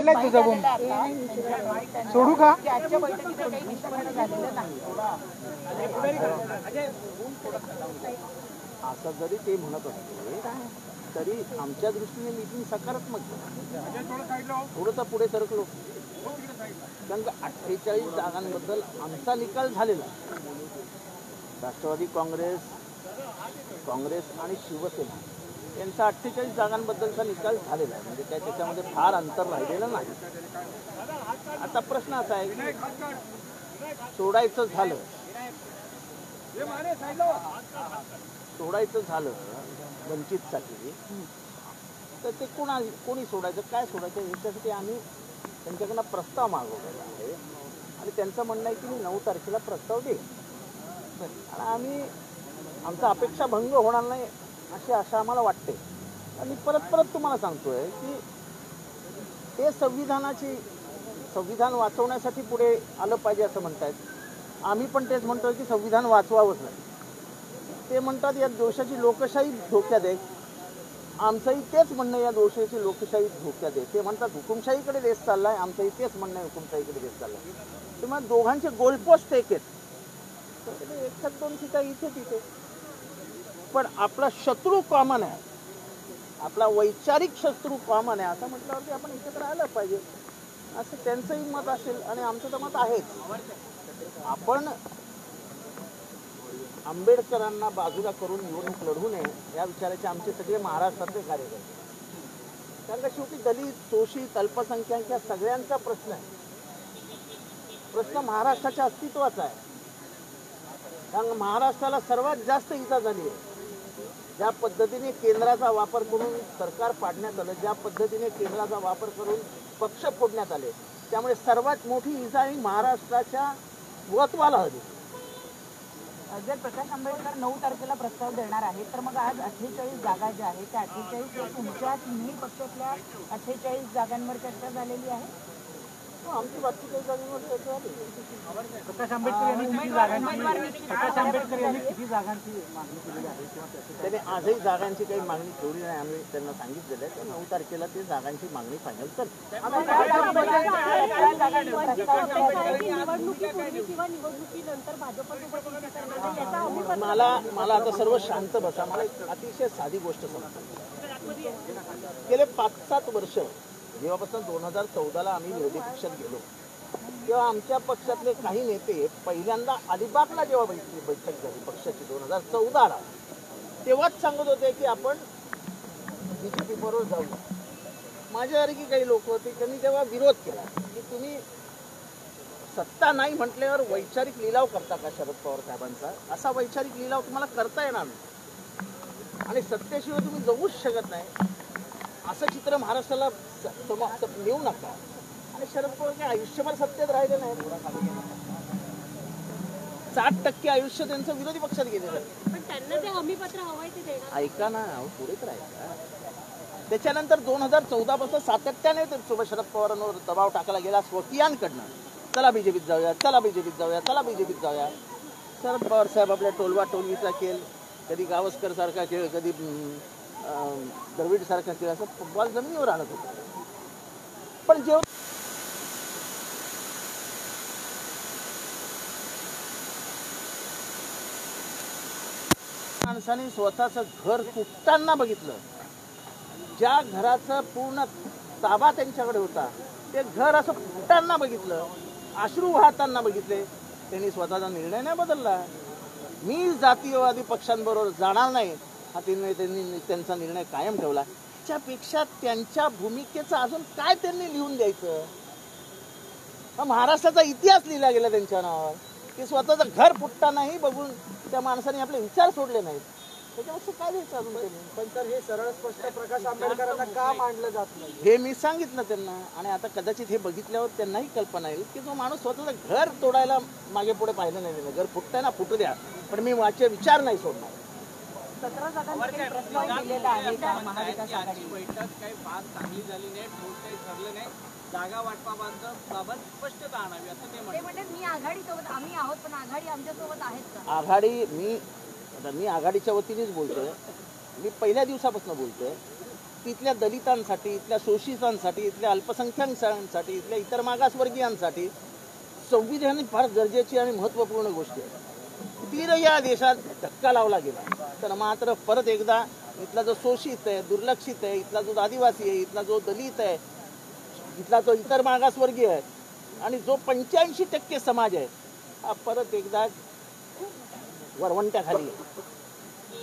काढलाय तुझा बोम सोडू का? आजच्या बैठकीत काही निष्पन्न झालेलं नाही. असं जरी ते म्हणत असते तरी आमच्या दृष्टीने मीटिंग सकारात्मक थोडंसं पुढे सरकलो, कारण का 48 जागांबद्दल आमचा निकाल झालेला. राष्ट्रवादी काँग्रेस आणि शिवसेना यांचा 48 जागांबद्दलचा निकाल झालेला आहे, म्हणजे त्याच्यामध्ये फार अंतर राहिलेलं नाही. आता प्रश्न असा आहे की सोडायचं झालं वंचितसाठी तर ते कोणी सोडायचं, काय सोडायचं याच्यासाठी आम्ही त्यांच्याकडनं प्रस्ताव मागवलेला आहे आणि त्यांचं म्हणणं आहे की मी 9 तारखेला प्रस्ताव देईन आणि आम्ही आमचा अपेक्षा भंग होणार नाही अशी आशा आम्हाला वाटते. आणि परत तुम्हाला सांगतोय की ते संविधान वाचवण्यासाठी पुढे आलं पाहिजे असं म्हणतायत. आम्ही पण तेच म्हणतोय की संविधान वाचवावंच नाही. ते म्हणतात या देशाची लोकशाही धोक्यात आहे. आमचंही तेच म्हणणं या देशाची लोकशाही धोक्यात आहे. ते म्हणतात हुकुमशाहीकडे देश चाललाय, आमचंही तेच म्हणणं आहे हुकुमशाहीकडे देश चाललाय. त्यामुळे दोघांचे गोलपोस्ट एक आहेत. एखाद 2 सीटा इथे तिथे, पण आपला शत्रू कॉमन आहे, आपला वैचारिक शत्रू कॉमन आहे असं म्हटल्यावरती आपण एकत्र आलं पाहिजे असं त्यांचंही मत असेल आणि आमचं तर मत आहेच. आपण आंबेडकरांना बाजूला करून निवडणूक लढवू नये या विचाराचे आमचे सगळे महाराष्ट्रातले कार्यकर्ते, कारण का शेवटी दलित, शोषित, अल्पसंख्याक या सगळ्यांचा प्रश्न आहे. प्रश्न महाराष्ट्राच्या अस्तित्वाचा आहे, कारण महाराष्ट्राला सर्वात जास्त इजा झाली आहे. ज्या पद्धतीने केंद्राचा वापर करून सरकार पाडण्यात आलं, ज्या पद्धतीने केंद्राचा वापर करून पक्ष फोडण्यात आले, त्यामुळे सर्वात मोठी इजा ही महाराष्ट्राच्या वत्वाला हवी. जर प्रकाश आंबेडकर 9 तारखेला प्रस्ताव देणार आहे तर मग आज 48 जागा ज्या आहेत त्या 48 तुमच्या तिन्ही पक्षातल्या 48 जागांवर चर्चा झालेली आहे. आमची बातची काही जागेवर चर्चा झाली. प्रकाश आंबेडकर यांनी किती जागांची मागणी केलेली आहे किंवा त्याने आजही जागांची काही मागणी ठेवली नाही. आम्ही त्यांना सांगितलेलं आहे तर 9 तारखेला ते जागांची मागणी फायनल करतो. मला आता सर्व शांत बसा. मला एक अतिशय साधी गोष्ट सांगतो. गेले 5-7 वर्ष जेव्हापासून 2014ला आम्ही विरोधी पक्षात गेलो तेव्हा आमच्या पक्षातले काही नेते पहिल्यांदा अलिबागला जेव्हा बैठक झाली पक्षाची 2014ला, तेव्हाच सांगत होते की आपण बीजेपी बरोबर जाऊया. माझ्यासारखी काही लोक होते त्यांनी तेव्हा विरोध केला की तुम्ही सत्ता नाही म्हटल्यावर वैचारिक लिलाव करता का शरद पवार साहेबांचा? असा वैचारिक लिलाव तुम्हाला करता येणार नाही आणि सत्तेशिवाय तुम्ही जगूच शकत नाही असं चित्र महाराष्ट्राला नेऊ नका. आणि शरद पवार काय आयुष्यभर सत्तेत राहिले नाही. 60% आयुष्य त्यांचं विरोधी पक्षात गेलेलं आहे. पण त्यांना ते हमीपत्र हवंय ते देणार. ऐका ना, पुढे तर ऐका. त्याच्यानंतर 2014 पासून सातत्याने शरद पवारांवर दबाव टाकला गेला स्वकीयांकडनं. चला बीजेपीत जाऊया, चला बीजेपीत जाऊया, चला बीजेपीत जाऊया. शरद पवार साहेब आपल्या टोलवा टोलवीचा खेळ, कधी गावस्कर सारखा खेळ, कधी द्रविड सारखा खेळ, असं फुटबॉल जमिनीवर आणत होता. पण जेव्हा माणसाने स्वतःचं घर फुटताना बघितलं, ज्या घराचा पूर्ण ताबा त्यांच्याकडे होता ते घर असं फुटताना बघितलं, अश्रू वाहताना बघितले, त्यांनी स्वतःचा निर्णय नाही बदलला. मी जातीयवादी पक्षांबरोबर जाणार नाही हा त्यांनी त्यांचा निर्णय कायम ठेवला. त्यापेक्षा त्यांच्या भूमिकेचं अजून काय त्यांनी लिहून द्यायचं? महाराष्ट्राचा इतिहास लिहिला गेला त्यांच्या नावावर की स्वतःचं घर फुटतानाही बघून त्या माणसाने आपले विचार सोडले नाहीत. त्याच्यापेक्षा काय द्यायचं अजून त्यांनी? पण तर हे सरळ स्पष्ट प्रकाश आंबेडकरांना का मांडलं जात नाही हे मी सांगितलं त्यांना. आणि आता कदाचित हे बघितल्यावर त्यांनाही कल्पना येईल की जो माणूस स्वतःचं घर तोडायला मागे पुढे पाहिलं नाही, घर फुटताना फुटू द्या, पण मी माझे विचार नाही सोडणार. 17 जागांचा प्रस्ताव दिलेला आहे का महाविकास आघाडी? बैठक काही फार चांगली झाली नाही, ठोस काही ठरलं नाही. जागा वाटपाबाबत स्पष्टता आणावी असं ते म्हणतात. मी आघाडीसोबत आम्ही आहोत पण आघाडी आमच्यासोबत आहेत का? आघाडी मी आघाडीच्या वतीनेच बोलतोय. मी पहिल्या दिवसापासून बोलतोय इथल्या दलितांसाठी, इथल्या शोषितांसाठी, इथल्या अल्पसंख्याकांसाठी, इथल्या इतर मागासवर्गीयांसाठी संविधान ही फार गरजेची आणि महत्त्वपूर्ण गोष्ट आहे. ती या देशात धक्का लावला गेला तर मात्र परत एकदा इथला जो शोषित आहे, दुर्लक्षित आहे, इथला जो आदिवासी आहे, इथला जो दलित आहे, इथला जो इतर मागासवर्गीय आहे आणि जो 85% समाज आहे, हा परत एकदा वरवंट्याखाली आहे.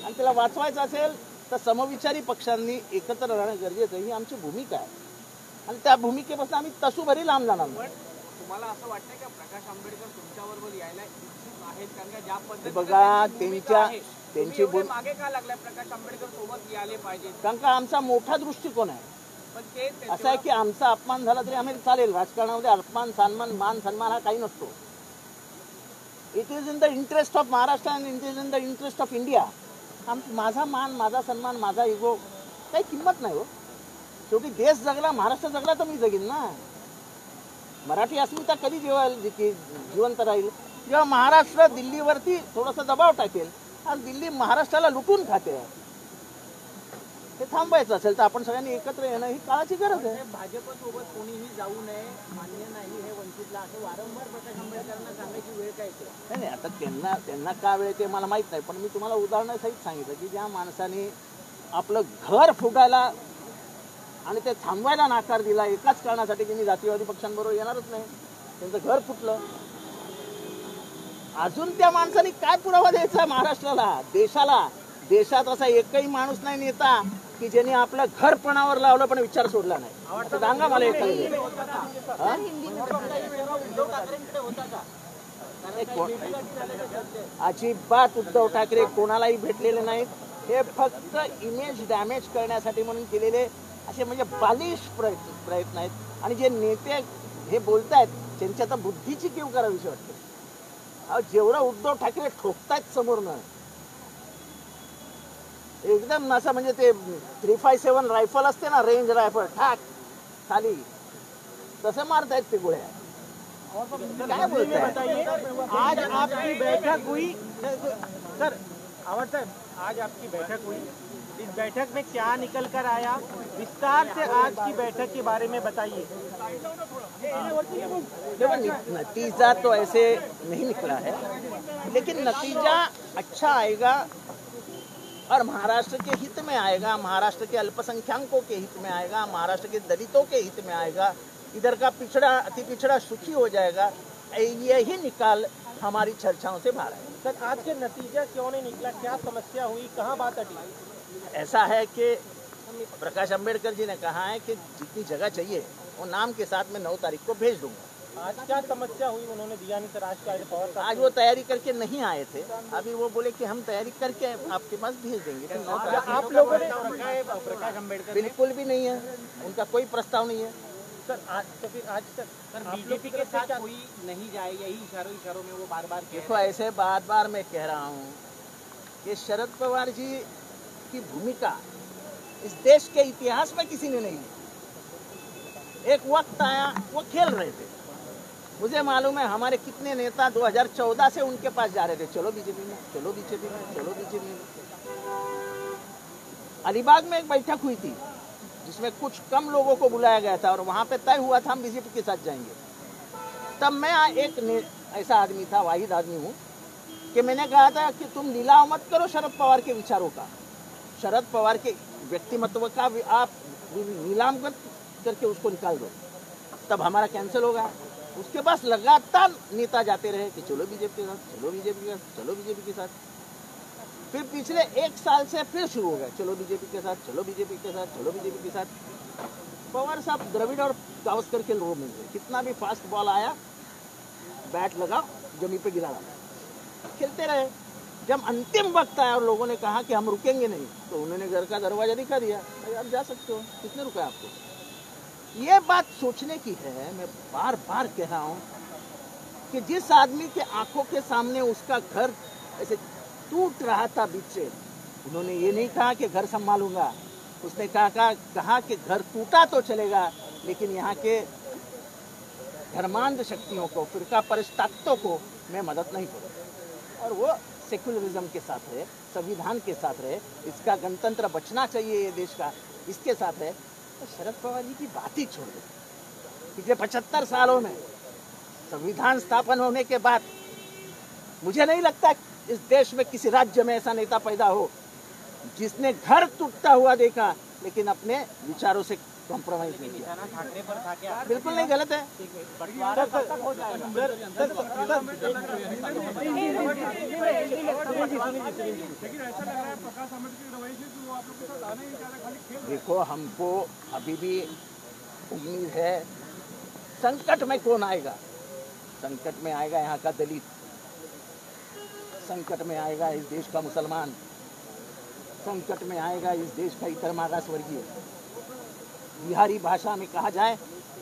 आणि त्याला वाचवायचं असेल तर समविचारी पक्षांनी एकत्र राहणं गरजेचं आहे, ही आमची भूमिका आहे. आणि त्या भूमिकेपासून आम्ही तसूभरी लांब जाणार नाही. तुम्हाला असं वाटतंय का प्रकाश आंबेडकर तुमच्याबरोबर यायला इच्छुक आहेत? कारण का ज्या पद्धतीने बघा त्यांची मागे का लागलाय प्रकाश आंबेडकर सोबत यायला पाहिजे? कारण का आमचा मोठा दृष्टिकोन आहे. पण ते असं आहे की आमचा अपमान झाला तरी आम्ही चालेल. राजकारणामध्ये अपमान सन्मान मान सन्मान हा काही नसतो. It is in the interest of Maharashtra and it is in the interest of India. माझा मान, माझा सन्मान, माझा इगो काही किंमत नाही हो. शेवटी देश जगला, महाराष्ट्र जगला तर मी जगीन ना. मराठी अस्मिता कधी जिवंत राहील? जेव्हा महाराष्ट्र दिल्लीवरती थोडासा दबाव टाकेल. आज दिल्ली महाराष्ट्राला लुटून खाते. हे थांबायचं असेल तर आपण सगळ्यांनी एकत्र येणं ही काळाची गरज आहे. भाजपसोबत कोणीही जाऊ नये, मान्य नाही हे वंचितला, असं वारंवार प्रकाश आंबेडकरांना सांगायची वेळ काय येते? नाही आता त्यांना का वेळ ते मला माहीत नाही. पण मी तुम्हाला उदाहरणासहित सांगितलं की ज्या माणसाने आपलं घर फुटायला आणि ते थांबवायला नाकार दिला एकाच कारणासाठी की मी जातीयवादी पक्षांबरोबर येणारच नाही, त्यांचं घर फुटलं. अजून त्या माणसाने काय पुरावा द्यायचा महाराष्ट्राला, देशाला? देशात असा एकही माणूस नाही नेता की ज्यांनी आपलं घर पणावर लावलं पण विचार सोडला नाही. असं सांगा मला एखादी. अजिबात उद्धव ठाकरे कोणालाही भेटलेले नाहीत. हे फक्त इमेज डॅमेज करण्यासाठी म्हणून केलेले असे म्हणजे बालिश प्रयत्न आहेत. आणि जे नेते हे बोलतायत त्यांच्या तर बुद्धीची कीव करावीशी वाटते. जेवढं उद्धव ठाकरे ठोकतायत समोरनं एकदम असं म्हणजे ते 357 रायफल असते ना, रेंज रायफल, ठाक खाली तसं मारतायत ते गोळ्या. काय बोलताय? आज आपकी बैठक हुई सर, अवर साहब, आज आपकी बैठक हुई, इस बैठक में क्या निकल कर आया? विस्तार से आज की बैठक के बारे में बताइए. देखो नतीजा तो ऐसे नहीं निकला है, लेकिन नतीजा अच्छा आएगा और महाराष्ट्र के हित में आएगा, महाराष्ट्र के अल्पसंख्यकों के हित में आएगा, महाराष्ट्र के दलितों के हित में आएगा. इधर का पिछड़ा अति पिछड़ा सुखी हो जाएगा. यही निकाल हमारी चर्चाओं से बाहर है. सर, आज के नतीजा क्यों नहीं निकला? क्या समस्या हुई? कहाँ बात अटी? ऐसा है कि प्रकाश अंबेडकर जी ने कहा है कि जितनी जगह चाहिए वो नाम के साथ में 9 तारीख को भेज दूंगा. आज क्या समस्या हुई? उन्होंने दिया नहीं सर. आज वो तैयारी करके नहीं आए थे. अभी वो बोले कि हम तैयारी करके आपके पास भेज देंगे. तो 9 तारीख आप लोगों ने रखा है प्रकाश अम्बेडकर? बिल्कुल भी नहीं है, उनका कोई प्रस्ताव नहीं है. सर आज तो फिर आज सर बीजेपी के साथ कोई नहीं जाएगा, यही इशारों में वो बार बार देखो ऐसे बार बार मैं कह रहा हूँ कि शरद पवार जी की भूमिका इस देश के इतिहास में किसी ने नहीं ली. एक वक्त आया वो खेल रहे थे. मुझे मालूम है हमारे कितने नेता 2014 से उनके पास जा रहे थे, चलो बीजेपी में, चलो बीजेपी में, चलो बीजेपी में. अलीबाग में एक बैठक हुई थी जिसमें कुछ कम लोगों को बुलाया गया था और वहां पे तय हुआ था हम बीजेपी के साथ जाएंगे. तब मैं एक ऐसा आदमी था, वाहिद आदमी हूँ कि मैंने कहा था कि तुम लीलाव मत करो शरद पवार के विचारों का, शरद पवार के व्यक्तिमत्व का आप नीलाम करके उसको निकाल दो. तब हमारा कैंसिल होगा. उसके पास लगातार नेता जाते रहे कि चलो बीजेपी के साथ, चलो बीजेपी के साथ, चलो बीजेपी के साथ. फिर पिछले 1 साल से फिर शुरू हो गया, चलो बीजेपी के साथ, चलो बीजेपी के साथ, चलो बीजेपी के साथ. पवार साहब द्रविड़ और गावस्कर के लोग मिलते, कितना भी फास्ट बॉल आया बैट लगा जमीन पे गिरा डाला, खेलते रहे. जब अंतिम वक्त आया और लोगों ने कहा कि हम रुकेंगे नहीं, तो उन्होंने घर का दरवाजा दिखा दिया, भाई आप जा सकते हो. कितने रुका आपको? ये बात सोचने की है. मैं बार बार कह रहा हूँ कि जिस आदमी के आंखों के सामने उसका घर ऐसे टूट रहा था बीच से, उन्होंने ये नहीं कहा कि घर संभालूंगा. उसने कहा कि घर टूटा तो चलेगा लेकिन यहाँ के धर्मांध शक्तियों को, फिरका परस्त तत्वों को मैं मदद नहीं करूँ. और वो सेक्युलरिज्म के साथ रहे, संविधान के साथ रहे. इसका गणतंत्र बचना चाहिए ये देश का. इसके साथ है, तो शरद पवार जी की बात ही छोड़ दो। पिछले 75 सालों में संविधान स्थापन होने के बाद मुझे नहीं लगता इस देश में किसी राज्य में ऐसा नेता पैदा हो जिसने घर टूटता हुआ देखा लेकिन अपने विचारों से कॉम्प्रोमाइज नहीं किया। ठाकरे पर था क्या? बिल्कुल नहीं, गलत है। देखो, हमको अभी भी उम्मीद है। संकट में कौन आएगा? संकट में आएगा यहाँ का दलित, संकट में आएगा इस देश का मुसलमान, संकट में आएगा इस देश का इतर मागास वर्गीय। बिहारी भाषा में कहा जाए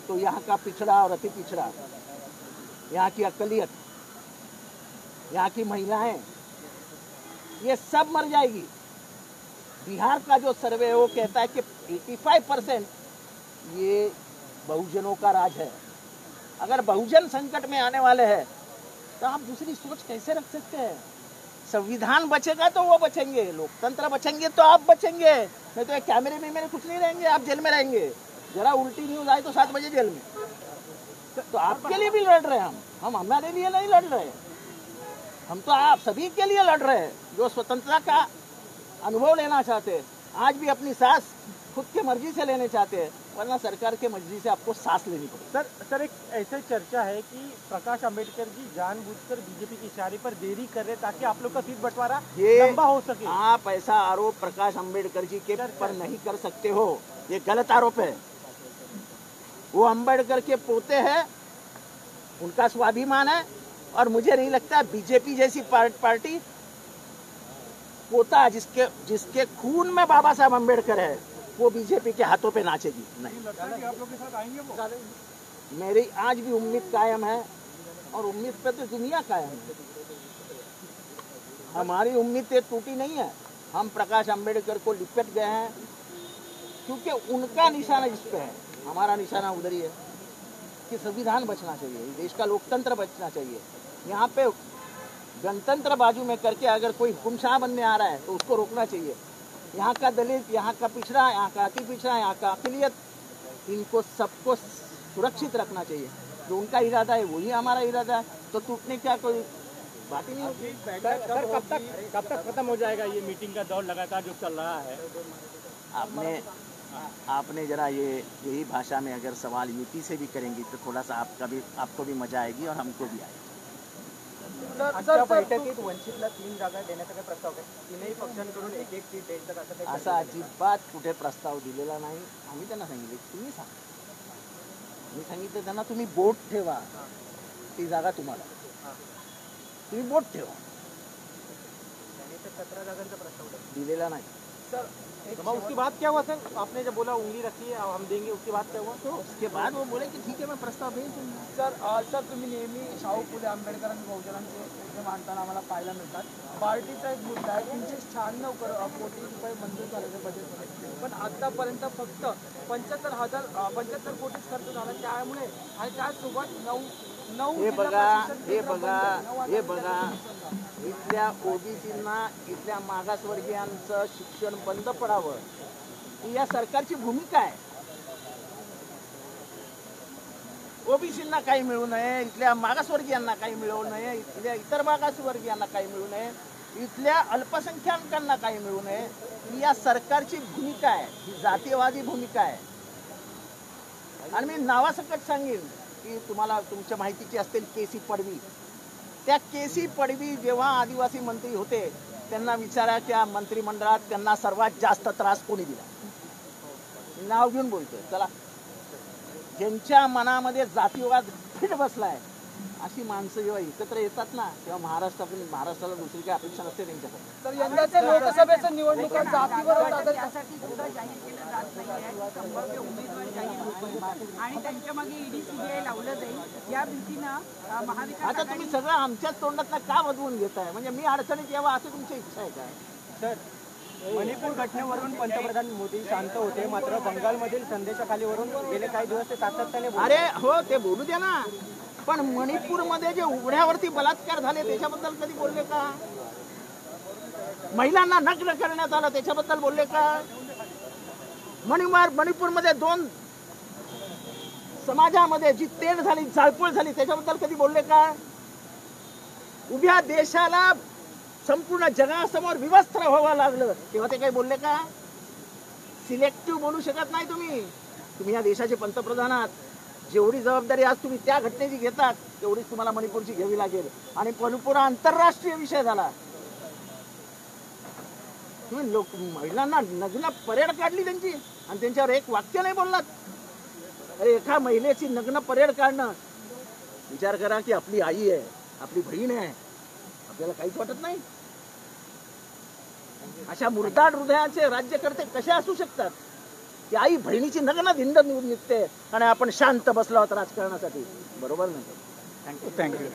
तो यहाँ का पिछड़ा और अति पिछड़ा, यहाँ की अकलियत, यहाँ की महिलाएं, ये सब मर जाएगी। बिहार का जो सर्वे है वो कहता है कि 85% ये बहुजनों का राज है। अगर बहुजन संकट में आने वाले हैं तो आप दूसरी सोच कैसे रख सकते हैं? संविधान बचेगा तो वो बचेंगे, लोकतंत्र बचेंगे तो आप बचेंगे, नहीं तो कैमरे में मेरे कुछ नहीं रहेंगे, आप जेल में रहेंगे। जरा उल्टी न्यूज आए तो 7 बजे जेल में। तो आपके लिए भी लड़ रहे हैं हम हमारे लिए नहीं लड़ रहे, हम तो आप सभी के लिए लड़ रहे हैं जो स्वतंत्रता का अनुभव लेना चाहते हैं, आज भी अपनी सांस खुद की मर्जी से लेने चाहते हैं, वरना सरकार के मर्जी से आपको सांस लेनी पड़ेगी। सर एक ऐसी चर्चा है कि प्रकाश अंबेडकर जी जानबूझकर बीजेपी के इशारे पर देरी कर रहे ताकि आप लोग का सीट बंटवारा लंबा हो सके। आप ऐसा आरोप प्रकाश अंबेडकर जी के पर नहीं कर सकते हो, ये गलत आरोप है। वो अंबेडकर के पोते हैं, उनका स्वाभिमान है, और मुझे नहीं लगता बीजेपी जैसी पार्टी पोता जिसके खून में बाबा साहब अंबेडकर है वो बीजेपी के हाथों पे नाचेगी। नहीं लगता कि आप लोग के साथ आएंगे वो? मेरी आज भी उम्मीद कायम है, और उम्मीद पे तो दुनिया कायम है। हमारी उम्मीद टूटी नहीं है। हम प्रकाश अंबेडकर को लिपट गए हैं क्योंकि उनका निशाना इस पे है, हमारा निशाना उधर ही है कि संविधान बचना चाहिए, देश का लोकतंत्र बचना चाहिए। यहाँ पे गणतंत्र बाजू में करके अगर कोई हुकुमशाह बनने आ रहा है तो उसको रोकना चाहिए। यहाँ का दलित, यहाँ का पिछड़ा, यहाँ का अति पिछड़ा, यहाँ का अकलियत, इनको सबको सुरक्षित रखना चाहिए। जो उनका इरादा है वही हमारा इरादा है, तो टूटने क्या कोई बात ही नहीं होगी। सर कब तक खत्म हो जाएगा ये मीटिंग का दौर लगातार जो चल रहा है? आपने जरा यही भाषा में अगर सवाल युति से भी करेंगी तो थोड़ा सा आपको भी मजा आएगी और हमको भी आएगी। आजच्या बैठकीत वंचितला 3 जागा देण्याचा काय प्रस्ताव आहे? तीनही पक्षांकडून एक सीट द्यायचं असं काही असा अजिबात कुठे प्रस्ताव दिलेला नाही। आम्ही त्यांना सांगितले तुम्ही सांगा, मी सांगितलं त्यांना तुम्ही बोट ठेवा, ती जागा तुम्हाला, तुम्ही बोट ठेवा। त्याने तर 17 जागांचा प्रस्ताव दिलेला नाही सर। तो उसके बाद क्या हुआ सर? आपने जब बोला उंगली रखी है हम देंगे, उसके बाद क्या हुआ? तो उसके बाद वो बोले की ठीक आहे, मैं प्रस्ताव भेज दूंगा। सर तुम्ही नेहमी शाहू फुले आंबेडकर आणि बहुजनांचे मुद्दे मांडताना आम्हाला पाहायला मिळतात। पार्टीचा एक मुद्दा आहे 396 कोटी रुपये मंजूर झालेले बजेटमध्ये, पण आतापर्यंत फक्त 75 कोटीच खर्च झाला। त्यामुळे आणि त्यासोबत 9 हे बघा इथल्या ओबीसींना, इथल्या मागासवर्गीयांचं शिक्षण बंद पडावं ही या सरकारची भूमिका आहे। ओबीसींना काही मिळू नये, इथल्या मागासवर्गीयांना काही मिळू नये, इथल्या इतर मागासवर्गीयांना काही मिळू नये, इथल्या अल्पसंख्याकांना काही मिळू नये, ही या सरकारची भूमिका आहे, ही जातीयवादी भूमिका आहे। आणि मी नावासकट सांगेन की तुम्हाला तुमच्या माहितीची असतील केसी पडवी, त्या केसी पडवी जेव्हा आदिवासी मंत्री होते त्यांना विचारा त्या मंत्रिमंडळात त्यांना सर्वात जास्त त्रास कोणी दिला? नाव घेऊन बोलतोय, चला। ज्यांच्या मनामध्ये जातीवाद फिट बसलाय अशी माणसं जेव्हा एकत्र येतात ना तेव्हा महाराष्ट्राला दुसरी काही अपेक्षा नसते त्यांच्याकडे। तर यंदाच्या लोकसभेच्या निवडणुका जातीवर त्यासाठी सुद्धा जाहीर केलं जात नाहीये, संभाव्य उमेदवार जाहीर होतील आणि त्यांच्या मागे ईडी सीबीआय लावलं जाईल या भीतीनं महाविकास आता तुम्ही सगळं आमच्याच तोंडातनं का वधवून घेताय? म्हणजे मी अडचणीत यावं असं तुमची इच्छा आहे काय? सर मणिपूर घटनेवरून पंतप्रधान मोदी शांत होते, मात्र बंगालमधील संदेशाखालीवरून गेले काही दिवस ते सातत्याने अरे हो ते बोलू द्या ना, पण मणिपूरमध्ये जे उघड्यावरती बलात्कार झाले त्याच्याबद्दल कधी बोलले का? महिलांना नग्न करण्यात आलं त्याच्याबद्दल बोलले का? मणिपूरमध्ये 2 समाजामध्ये जी तेढ झाली, जाळपोळ झाली, त्याच्याबद्दल कधी बोलले का? उभ्या देशाला संपूर्ण जगासमोर विवस्त्र व्हावं लागलं तेव्हा ते काही बोलले का? सिलेक्टिव्ह बोलू शकत नाही तुम्ही या देशाचे पंतप्रधान आहात. जेवढी जबाबदारी आज तुम्ही त्या घटनेची घेतात तेवढीच तुम्हाला मणिपूरची घ्यावी लागेल. आणि मणिपूर हा आंतरराष्ट्रीय विषय झाला. तुम्ही महिलांना नग्न परेड काढली त्यांची आणि त्यांच्यावर एक वाक्य नाही बोललात. अरे एका महिलेची नग्न परेड काढणं, विचार करा की आपली आई आहे, आपली बहीण आहे, आपल्याला काहीच वाटत नाही? अशा मुरदाड हृदयाचे राज्यकर्ते कसे असू शकतात की आई बहिणीची नग्न धिंड निघते आणि आपण शांत बसलो आहोत राजकारणासाठी? बरोबर नाही. थँक्यू.